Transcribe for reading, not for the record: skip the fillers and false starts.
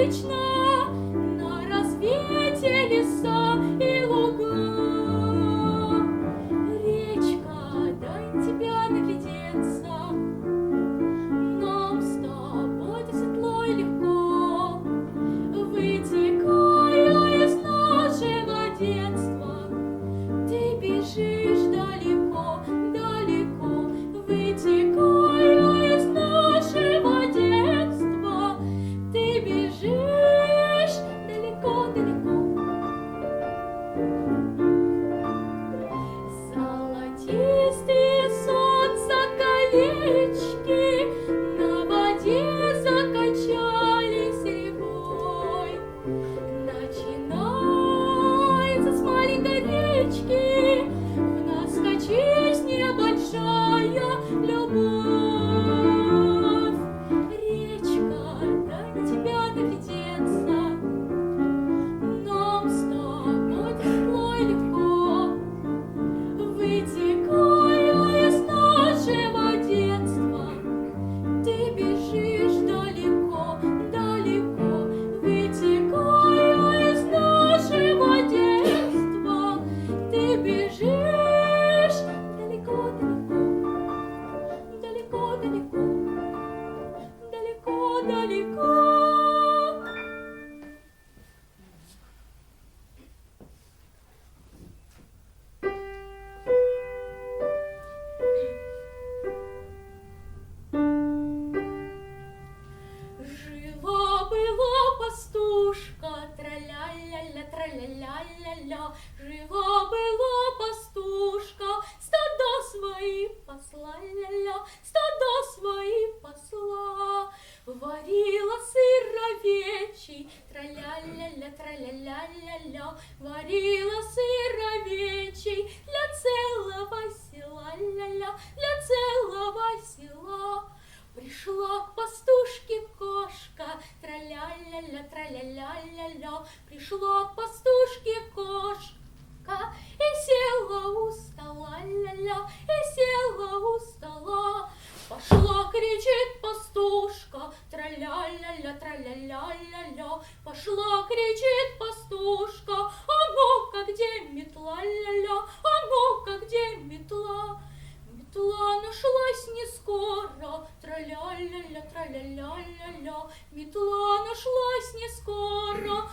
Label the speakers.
Speaker 1: вечно на рассвете леса и луга. Речка, дай тебя наглядеться, нам с тобой светло и легко, вытекая из нашего детства. Ты бежишь далеко, далеко, вытекая из нашего детства. Ты бежишь далеко, далеко. Золотистые солнца колечки на воде закачались рекой. Начинается с маленькой речки в нас качись небольшая любовь. Речка, дай на тебя доглядеться, нам с тобой тепло и легко, вытекая из нашего детства. Ты бежишь далеко, далеко, вытекая из нашего детства. Ты бежишь далеко, далеко, далеко, далеко, далеко, далеко. Жила-была пастушка, тра-ля-ля-ля, тра-ля-ля-ля-ля. Жила-была пастушка, стадо свои пасла, ля-ля, стадо свои пасла. Варила сыр овечий, тра-ля-ля-ля, тра-ля-ля-ля-ля. Варила сыр овечий для целого села, ля-ля, для целого села. Пришла к пастушке кошка, тра-ля-ля-ля, тра-ля-ля-ля-ля. Пришла к пастушке кошка и села у стола, ля-ля, и села у стола. Пошла, кричит пастушка, тра-ля-ля-ля, тра-ля-ля-ля-ля. Пошла, кричит пастушка, а ну-ка где метла, ля-ля, а ну-ка где метла. Метла нашлась не скоро, тра-ля-ля-ля, тра-ля-ля-ля-ля. Метла нашлась не скоро,